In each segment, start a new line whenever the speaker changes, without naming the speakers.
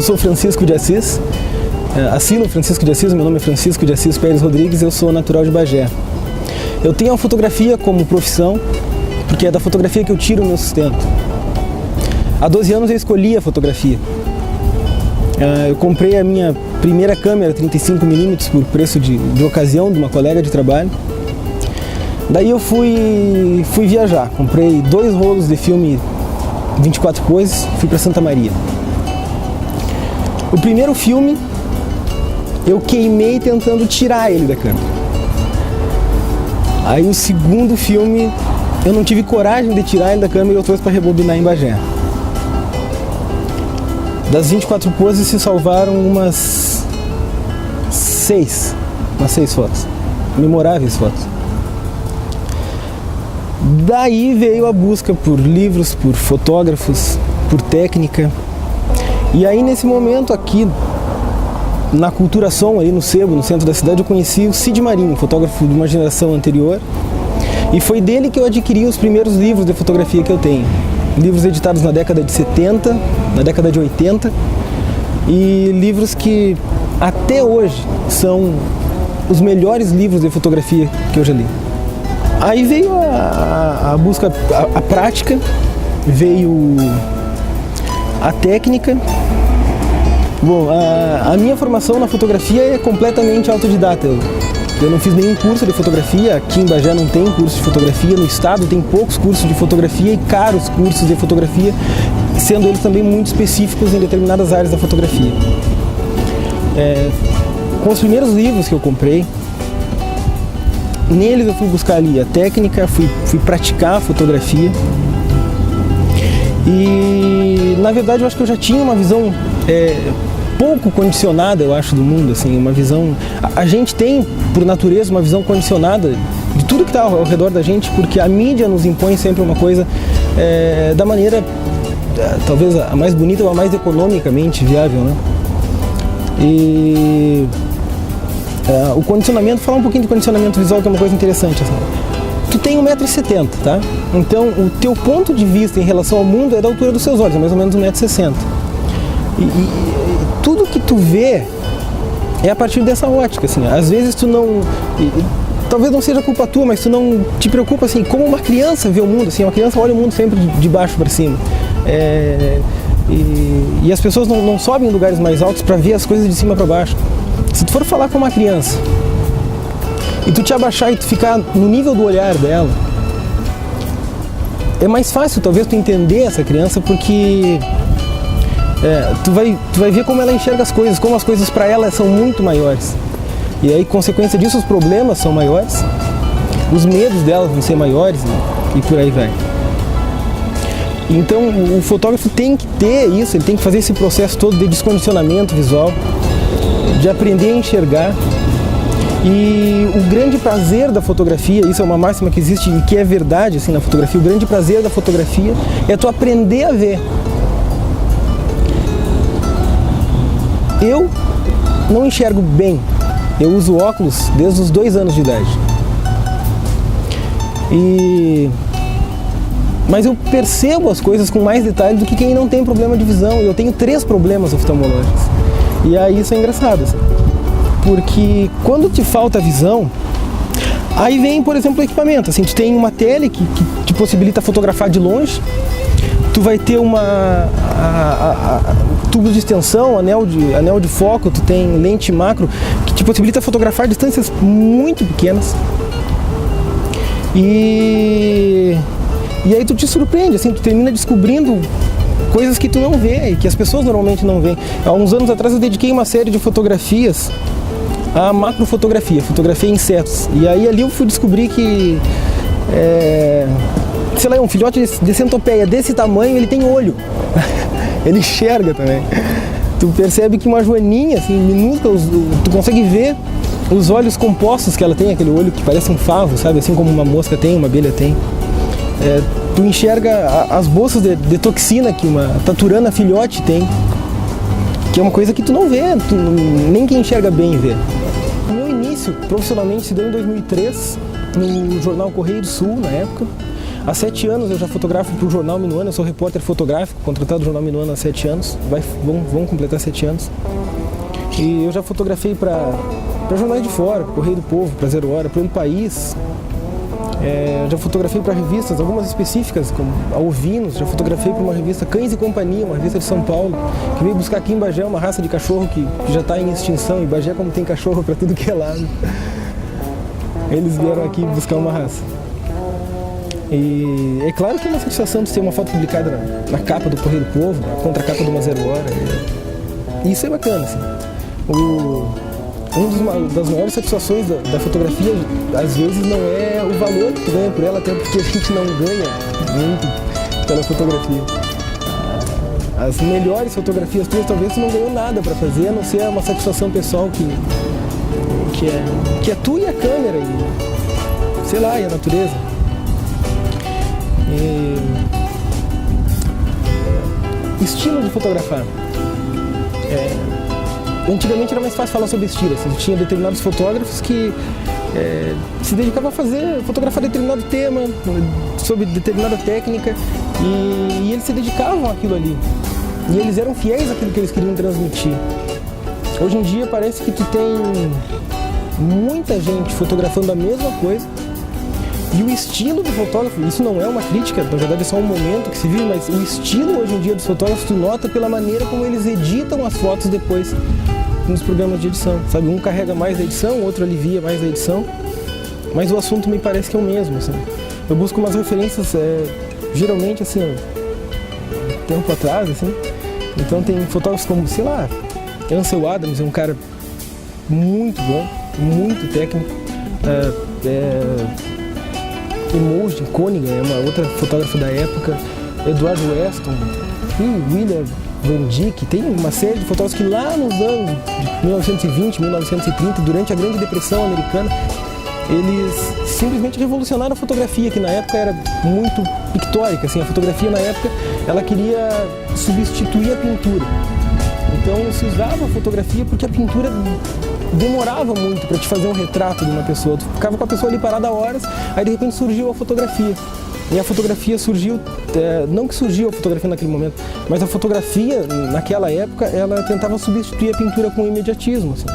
sou Francisco de Assis, Asilo Francisco de Assis, meu nome é Francisco de Assis Pérez Rodrigues, eu sou natural de Bagé. Eu tenho a fotografia como profissão, porque é da fotografia que eu tiro o meu sustento. Há 12 anos eu escolhi a fotografia. Eu comprei a minha primeira câmera 35mm por preço de ocasião de uma colega de trabalho. Daí eu fui viajar, comprei 2 rolos de filme 24 poses, fui para Santa Maria. O primeiro filme eu queimei tentando tirar ele da câmera. Aí o segundo filme eu não tive coragem de tirar ele da câmera e eu trouxe para rebobinar em Bagé. Das 24 poses se salvaram umas 6 fotos, memoráveis fotos. Daí veio a busca por livros, por fotógrafos, por técnica. E aí nesse momento aqui, na Cultura Som, aí no Sebo, no centro da cidade, eu conheci o Cid Marinho, fotógrafo de uma geração anterior. E foi dele que eu adquiri os primeiros livros de fotografia que eu tenho. Livros editados na década de 70, na década de 80. E livros que até hoje são os melhores livros de fotografia que eu já li. Aí veio a busca, a prática, veio a técnica. Bom, a minha formação na fotografia é completamente autodidata. Eu não fiz nenhum curso de fotografia, aqui em Bagé não tem curso de fotografia, no estado tem poucos cursos de fotografia e caros cursos de fotografia, sendo eles também muito específicos em determinadas áreas da fotografia. Com os primeiros livros que eu comprei, neles eu fui buscar ali a técnica, fui praticar a fotografia e na verdade eu acho que eu já tinha uma visão pouco condicionada, eu acho, do mundo, assim, uma visão... A gente tem, por natureza, uma visão condicionada de tudo que está ao redor da gente, porque a mídia nos impõe sempre uma coisa da maneira, talvez a mais bonita ou a mais economicamente viável, né? E o condicionamento, falar um pouquinho de condicionamento visual, que é uma coisa interessante, assim. Tu tem 1,70 m, tá? Então, o teu ponto de vista em relação ao mundo é da altura dos seus olhos, é mais ou menos 1,60 m. E tudo que tu vê é a partir dessa ótica, assim. Às vezes tu não... talvez não seja culpa tua, mas tu não te preocupa, assim, como uma criança vê o mundo, assim. Uma criança olha o mundo sempre de baixo para cima. E as pessoas não sobem em lugares mais altos para ver as coisas de cima para baixo. Se tu for falar com uma criança e tu te abaixar e tu ficar no nível do olhar dela, é mais fácil talvez tu entender essa criança, porque tu vai ver como ela enxerga as coisas, como as coisas para ela são muito maiores. E aí, consequência disso, os problemas são maiores, os medos dela vão ser maiores, né? E por aí vai. Então, o fotógrafo tem que ter isso, ele tem que fazer esse processo todo de descondicionamento visual, de aprender a enxergar. E o grande prazer da fotografia, isso é uma máxima que existe e que é verdade, assim, na fotografia, o grande prazer da fotografia é tu aprender a ver. Eu não enxergo bem, eu uso óculos desde os 2 anos de idade. Mas eu percebo as coisas com mais detalhe do que quem não tem problema de visão. Eu tenho 3 problemas oftalmológicos. E aí isso é engraçado, assim, porque quando te falta visão, aí vem, por exemplo, o equipamento. Assim, tu tem uma tele que te possibilita fotografar de longe, tu vai ter tubos de extensão, anel de foco, tu tem lente macro que te possibilita fotografar distâncias muito pequenas. E aí tu te surpreende, assim, tu termina descobrindo coisas que tu não vê e que as pessoas normalmente não veem. Há uns anos atrás eu dediquei uma série de fotografias à macrofotografia, fotografia em insetos. E aí ali eu fui descobrir que, sei lá, um filhote de centopeia desse tamanho, ele tem olho. Ele enxerga também. Tu percebe que uma joaninha, assim, minúscula, tu consegue ver os olhos compostos que ela tem, aquele olho que parece um favo, sabe? Assim como uma mosca tem, uma abelha tem. Tu enxerga as bolsas de toxina que uma taturana filhote tem, que é uma coisa que tu não vê, nem quem enxerga bem vê. O meu início profissionalmente se deu em 2003, no jornal Correio do Sul, na época. Há 7 anos eu já fotografo para o Jornal Minuano, eu sou repórter fotográfico, contratado do Jornal Minuano há 7 anos, vão completar 7 anos. E eu já fotografei para jornais de fora, para Correio do Povo, para Zero Hora, para o País. Já fotografei para revistas, algumas específicas, como a Ovinos, já fotografei para uma revista Cães e Companhia, uma revista de São Paulo, que veio buscar aqui em Bagé uma raça de cachorro que já está em extinção, e Bagé como tem cachorro para tudo que é lado. Eles vieram aqui buscar uma raça. E é claro que é uma satisfação de ter uma foto publicada na capa do Correio do Povo, na contracapa de uma Zero Hora. E isso é bacana, assim. Uma das maiores satisfações da fotografia, às vezes, não é o valor que tu ganha por ela, até porque a gente não ganha muito pela fotografia. As melhores fotografias tuas, talvez tu não ganhou nada para fazer, a não ser uma satisfação pessoal que é tu e a câmera, e, sei lá, e a natureza. Estilo de fotografar. Antigamente era mais fácil falar sobre estilo, assim, tinha determinados fotógrafos que se dedicavam a fotografar determinado tema, sobre determinada técnica, e eles se dedicavam àquilo ali. E eles eram fiéis àquilo que eles queriam transmitir. Hoje em dia parece que tu tem muita gente fotografando a mesma coisa, e o estilo do fotógrafo, isso não é uma crítica, na verdade é só um momento que se vive, mas o estilo hoje em dia dos fotógrafos tu nota pela maneira como eles editam as fotos depois nos programas de edição, sabe? Um carrega mais a edição, o outro alivia mais a edição, mas o assunto me parece que é o mesmo, assim. Eu busco umas referências, geralmente, assim, tempo atrás, assim, então tem fotógrafos como, sei lá, Ansel Adams, é um cara muito bom, muito técnico, Imogen Cunningham é uma outra fotógrafa da época, Edward Weston e William Van Dyck. Tem uma série de fotógrafos que lá nos anos de 1920, 1930, durante a Grande Depressão americana, eles simplesmente revolucionaram a fotografia, que na época era muito pictórica, assim, a fotografia na época ela queria substituir a pintura. Então se usava a fotografia porque a pintura demorava muito para te fazer um retrato de uma pessoa. Tu ficava com a pessoa ali parada horas, aí de repente surgiu a fotografia. E a fotografia surgiu, não que surgiu a fotografia naquele momento, mas a fotografia naquela época ela tentava substituir a pintura com imediatismo, assim.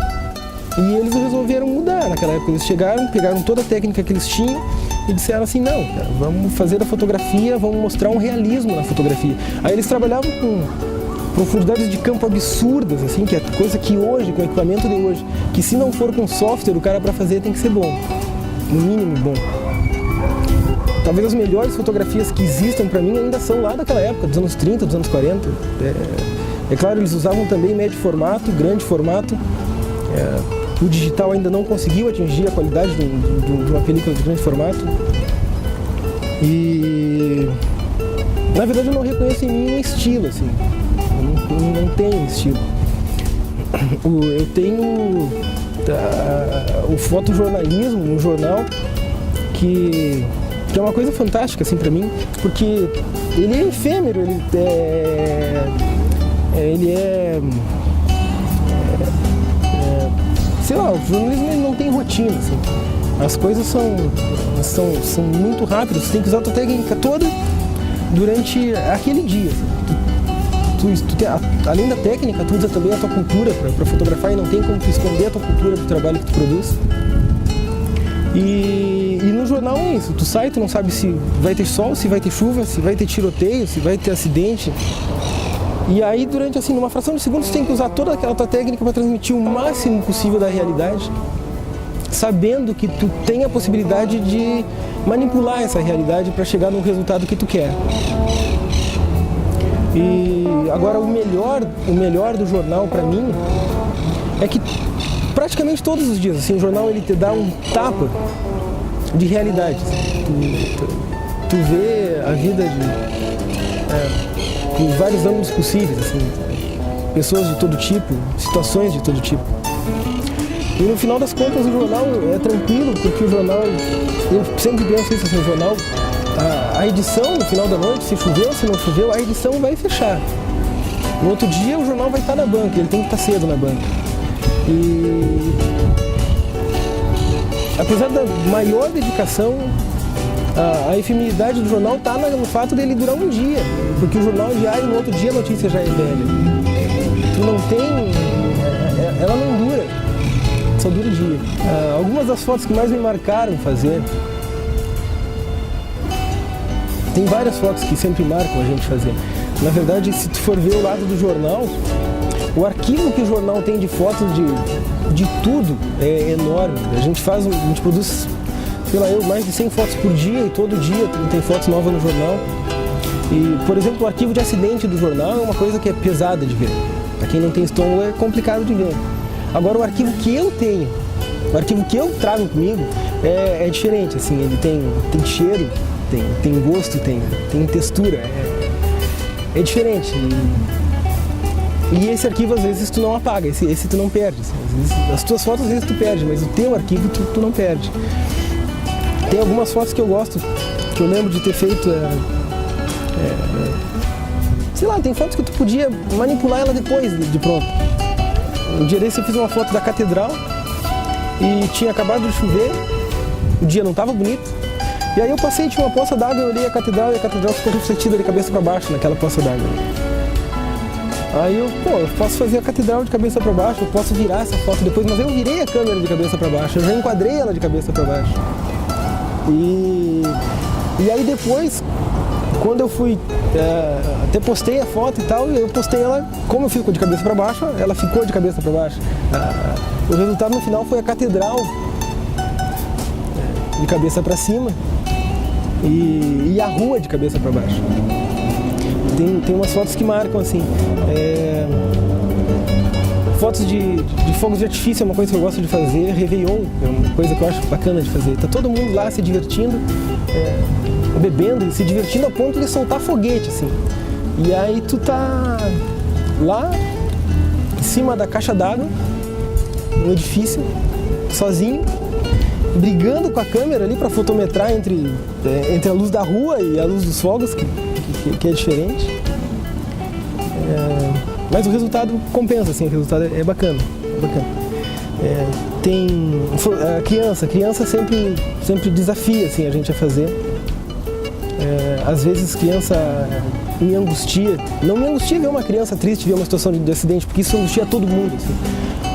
E eles resolveram mudar naquela época. Eles chegaram, pegaram toda a técnica que eles tinham e disseram assim, não, cara, vamos fazer a fotografia, vamos mostrar um realismo na fotografia. Aí eles trabalhavam com profundidades de campo absurdas, assim, que é coisa que hoje, com o equipamento de hoje, que se não for com software, o cara para fazer tem que ser bom, no mínimo bom. Talvez as melhores fotografias que existam para mim ainda são lá daquela época, dos anos 30, dos anos 40. É claro, eles usavam também médio formato, grande formato. O digital ainda não conseguiu atingir a qualidade de uma película de grande formato. E na verdade eu não reconheço em mim um estilo, assim. Eu não tenho estilo. Eu tenho o fotojornalismo, um jornal que é uma coisa fantástica, assim, pra mim, porque ele é efêmero, sei lá, o jornalismo ele não tem rotina, assim. As coisas são muito rápidas, você tem que usar a tua técnica toda durante aquele dia, assim. Além da técnica, tu usa também a tua cultura para fotografar, e não tem como tu esconder a tua cultura do trabalho que tu produz. E no jornal é isso, tu sai, tu não sabe se vai ter sol, se vai ter chuva, se vai ter tiroteio, se vai ter acidente. E aí, durante, assim, numa fração de segundos, tu tem que usar toda aquela tua técnica para transmitir o máximo possível da realidade, sabendo que tu tem a possibilidade de manipular essa realidade para chegar no resultado que tu quer. E agora o melhor do jornal para mim é que praticamente todos os dias, assim, o jornal ele te dá um tapa de realidade. Tu vê a vida por vários ângulos possíveis, assim, pessoas de todo tipo, situações de todo tipo. E no final das contas o jornal é tranquilo, porque o jornal, eu sempre penso isso, assim, o jornal, a edição no final da noite, se choveu, se não choveu, a edição vai fechar. No outro dia o jornal vai estar na banca, ele tem que estar cedo na banca. E apesar da maior dedicação, A efemeridade do jornal está no fato dele durar um dia, porque o jornal diário, no outro dia a notícia já é velha. Tu não tem... ela não dura, só dura o dia. Algumas das fotos que mais me marcaram fazer... Tem várias fotos que sempre marcam a gente fazer. Na verdade, se tu for ver o lado do jornal, o arquivo que o jornal tem de fotos de tudo é enorme. A gente produz, sei lá, mais de 100 fotos por dia e todo dia tem fotos novas no jornal. E, por exemplo, o arquivo de acidente do jornal é uma coisa que é pesada de ver. Para quem não tem estômago é complicado de ver. Agora, o arquivo que eu tenho, o arquivo que eu trago comigo é diferente, assim, ele tem cheiro, tem gosto, tem textura, é diferente. E esse arquivo às vezes tu não apaga, esse tu não perde. Às vezes, as tuas fotos às vezes tu perde, mas o teu arquivo tu não perde. Tem algumas fotos que eu gosto, que eu lembro de ter feito, sei lá, tem fotos que tu podia manipular ela depois de pronto. Um dia desse eu fiz uma foto da catedral e tinha acabado de chover, o dia não estava bonito. E aí eu passei, tinha uma poça d'água, eu olhei a catedral e a catedral ficou refletida de cabeça para baixo naquela poça d'água. Aí eu posso fazer a catedral de cabeça para baixo, eu posso virar essa foto depois, mas eu virei a câmera de cabeça para baixo, eu já enquadrei ela de cabeça para baixo. E aí depois, quando eu fui, até postei a foto e tal, eu postei ela, como eu fico de cabeça para baixo, ela ficou de cabeça para baixo. O resultado no final foi a catedral de cabeça para cima e a rua de cabeça para baixo. Tem umas fotos que marcam assim. Fotos de fogos de artifício é uma coisa que eu gosto de fazer. Réveillon é uma coisa que eu acho bacana de fazer. Tá todo mundo lá se divertindo, bebendo e se divertindo a ponto de soltar foguete, assim. E aí tu tá lá em cima da caixa d'água, no edifício, sozinho, brigando com a câmera ali para fotometrar entre a luz da rua e a luz dos fogos, que é diferente. Mas o resultado compensa, assim, o resultado é bacana. Tem a criança sempre desafia assim, a gente a fazer. Às vezes criança me angustia, não me angustia ver uma criança triste, ver uma situação de acidente, porque isso angustia todo mundo, assim.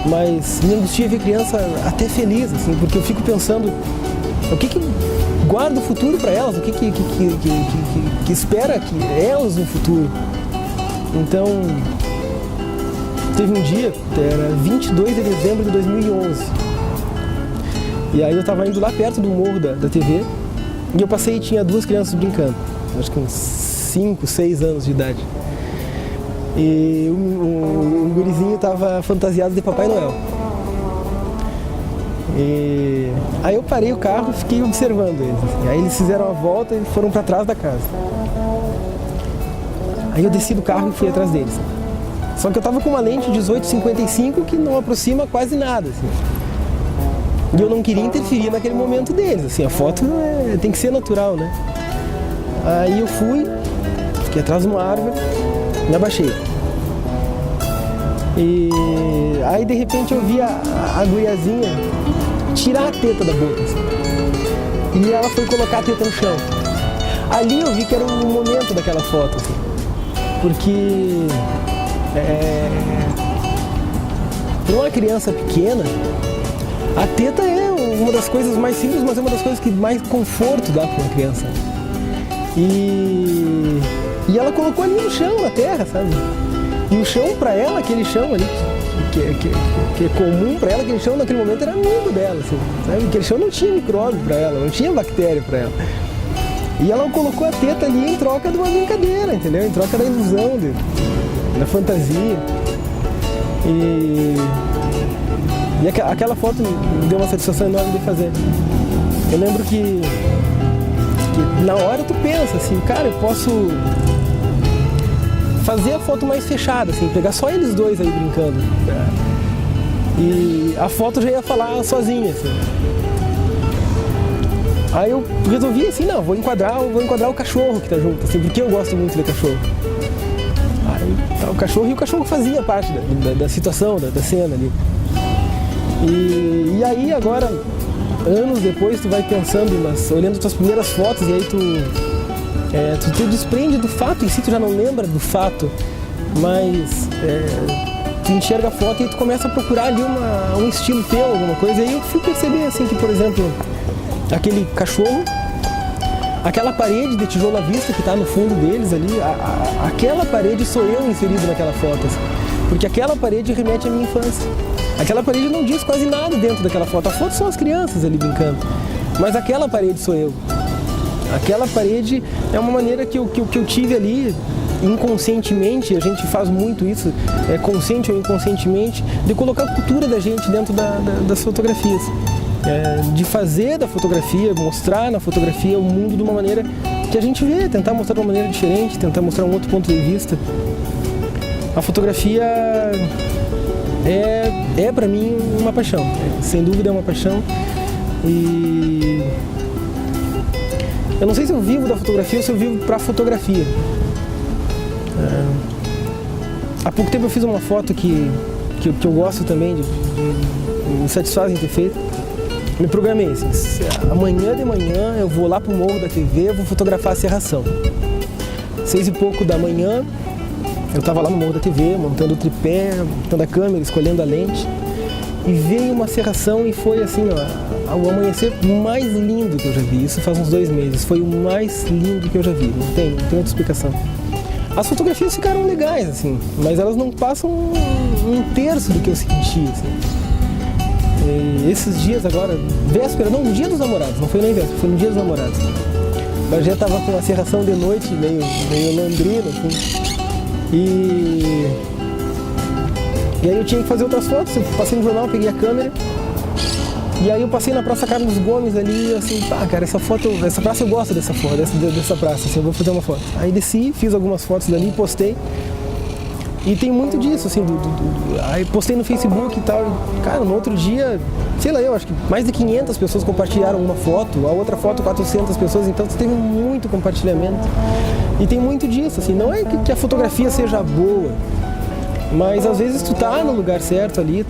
Mas me angustia ver criança até feliz, assim, porque eu fico pensando o que guarda o futuro para elas, o que espera que elas no futuro. Então, teve um dia, era 22 de dezembro de 2011, e aí eu estava indo lá perto do morro da TV, e eu passei e tinha duas crianças brincando, acho que uns 5, 6 anos de idade. E o gurizinho estava fantasiado de Papai Noel. E aí eu parei o carro e fiquei observando eles. Assim. Aí eles fizeram a volta e foram para trás da casa. Aí eu desci do carro e fui atrás deles. Só que eu estava com uma lente 18-55 que não aproxima quase nada. Assim. E eu não queria interferir naquele momento deles. Assim, a foto tem que ser natural, né? Aí eu fiquei atrás de uma árvore, me abaixei. E aí de repente eu vi a guriazinha tirar a teta da boca, assim. E ela foi colocar a teta no chão. Ali eu vi que era o momento daquela foto, assim. Porque para uma criança pequena, a teta é uma das coisas mais simples, mas é uma das coisas que mais conforto dá para uma criança. E ela colocou ali no chão, na terra, sabe? E o chão para ela, aquele chão ali, que é comum para ela, aquele chão naquele momento era amigo dela, assim, sabe? Aquele chão não tinha micróbio para ela, não tinha bactéria para ela. E ela colocou a teta ali em troca de uma brincadeira, entendeu? Em troca da ilusão, da fantasia. E aquela foto me deu uma satisfação enorme de fazer. Eu lembro que na hora tu pensa assim, cara, eu posso fazer a foto mais fechada, assim, pegar só eles dois aí brincando. E a foto já ia falar sozinha, assim. Aí eu resolvi assim, não, vou enquadrar o cachorro que tá junto, assim, porque eu gosto muito de cachorro. Aí tá o cachorro, e o cachorro fazia parte da situação, da cena ali. E aí agora, anos depois tu vai pensando, olhando tuas primeiras fotos, e aí tu te desprende do fato em si, tu já não lembra do fato, mas tu enxerga a foto e tu começa a procurar ali um estilo teu, alguma coisa. E aí eu fui perceber assim que, por exemplo, aquele cachorro, aquela parede de tijolo à vista que está no fundo deles ali, aquela parede sou eu inserido naquela foto, assim, porque aquela parede remete à minha infância. Aquela parede não diz quase nada dentro daquela foto. A foto são as crianças ali brincando, mas aquela parede sou eu. Aquela parede é uma maneira que eu tive ali, inconscientemente, a gente faz muito isso, consciente ou inconscientemente, de colocar a cultura da gente dentro das fotografias. De fazer da fotografia, mostrar na fotografia o mundo de uma maneira que a gente vê, tentar mostrar de uma maneira diferente, tentar mostrar um outro ponto de vista. A fotografia é para mim uma paixão, sem dúvida é uma paixão. E eu não sei se eu vivo da fotografia ou se eu vivo para a fotografia. Há pouco tempo eu fiz uma foto que eu gosto também, me satisfaz em ter feito. Me programei assim, amanhã de manhã eu vou lá pro Morro da TV, eu vou fotografar a serração. 6 e pouco da manhã, eu estava lá no Morro da TV, montando o tripé, montando a câmera, escolhendo a lente. E veio uma serração e foi assim, o amanhecer mais lindo que eu já vi. Isso faz uns 2 meses, foi o mais lindo que eu já vi, não tem outra explicação. As fotografias ficaram legais, assim, mas elas não passam um terço do que eu senti, assim. E esses dias agora, véspera, não, no dia dos namorados, não foi nem véspera, foi no dia dos namorados. O Bagé estava com a serração de noite, meio londrina, assim. E aí eu tinha que fazer outras fotos, eu passei no jornal, peguei a câmera. E aí eu passei na Praça Carlos Gomes ali, assim, cara, essa praça eu gosto dessa foto, dessa praça, assim, eu vou fazer uma foto. Aí desci, fiz algumas fotos dali, postei. E tem muito disso, assim, aí postei no Facebook e tal, e, cara, no outro dia, sei lá, eu acho que mais de 500 pessoas compartilharam uma foto, a outra foto 400 pessoas, então teve muito compartilhamento. E tem muito disso, assim, não é que a fotografia seja boa, mas às vezes tu tá no lugar certo ali,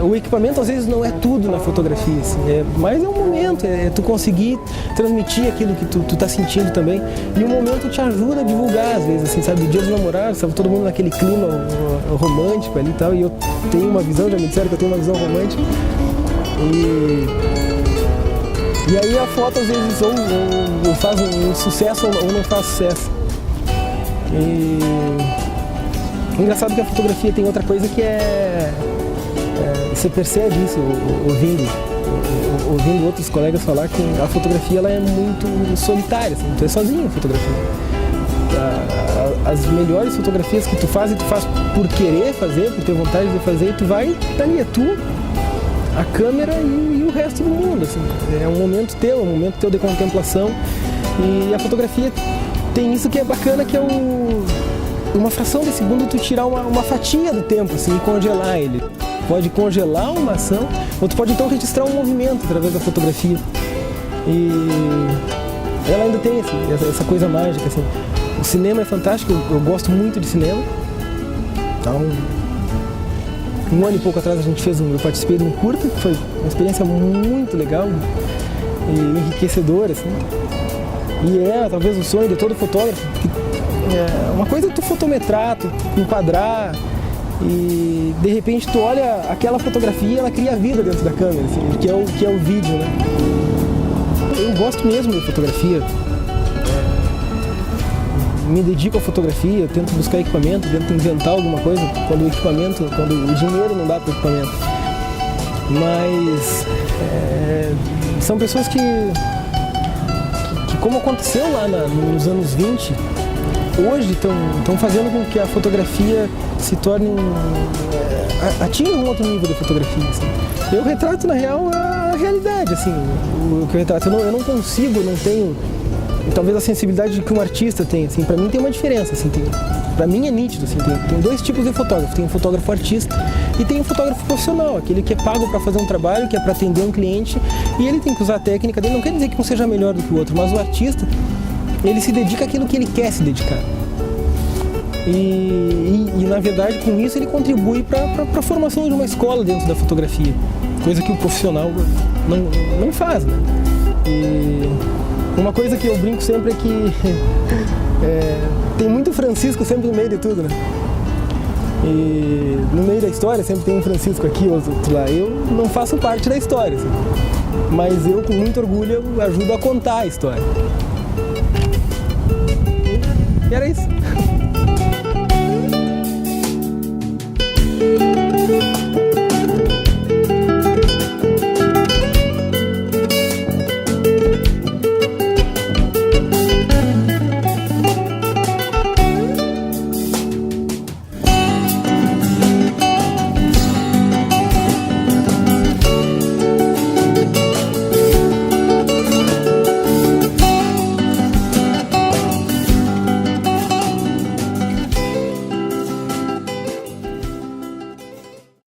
o equipamento às vezes não é tudo na fotografia, assim, mas é um momento, tu conseguir transmitir aquilo que tu tá sentindo também, e o momento te ajuda a divulgar às vezes, assim, sabe, o dia dos namorados, sabe, todo mundo naquele clima romântico ali e tal, e eu tenho uma visão, já me disseram que eu tenho uma visão romântica, e aí a foto às vezes ou faz um sucesso ou não faz sucesso. E engraçado que a fotografia tem outra coisa que você percebe isso ouvindo outros colegas falar que a fotografia ela é muito solitária, assim, tu é sozinho na fotografia. As melhores fotografias que tu faz por querer fazer, por ter vontade de fazer, e tu vai, tá ali, é tu, a câmera e o resto do mundo, assim. É um momento teu de contemplação, e a fotografia tem isso que é bacana, que é uma fração de segundo tu tirar uma fatia do tempo, assim, e congelar ele. Pode congelar uma ação, ou tu pode então registrar um movimento através da fotografia. E ela ainda tem assim, essa coisa mágica, assim. O cinema é fantástico, eu gosto muito de cinema. Então, um ano e pouco atrás eu participei de um curta, que foi uma experiência muito legal e enriquecedora, assim. E talvez o sonho de todo fotógrafo, uma coisa é tu fotometrar, tu enquadrar, e de repente tu olha aquela fotografia e ela cria vida dentro da câmera, assim, que é o vídeo, né? Eu gosto mesmo de fotografia, me dedico à fotografia, tento buscar equipamento, tento inventar alguma coisa quando o dinheiro não dá para o equipamento. Mas são pessoas que como aconteceu lá nos anos 20, hoje estão fazendo com que a fotografia se torne atinja um outro nível de fotografia, assim. Eu retrato, na real, a realidade, assim, o que eu retrato. Eu não consigo, não tenho, talvez, a sensibilidade que um artista tem, assim. Pra mim tem uma diferença, assim, pra mim é nítido, assim, tem 2 tipos de fotógrafo. Tem um fotógrafo artista e tem um fotógrafo profissional, aquele que é pago para fazer um trabalho, que é para atender um cliente, e ele tem que usar a técnica dele. Não quer dizer que um seja melhor do que o outro, mas o artista, ele se dedica àquilo que ele quer se dedicar. E na verdade, com isso, ele contribui para a formação de uma escola dentro da fotografia, coisa que o profissional não faz, né? E uma coisa que eu brinco sempre é que tem muito Francisco sempre no meio de tudo, né? E no meio da história sempre tem um Francisco aqui, outro lá. Eu não faço parte da história, assim, mas eu, com muito orgulho, eu ajudo a contar a história. E era isso.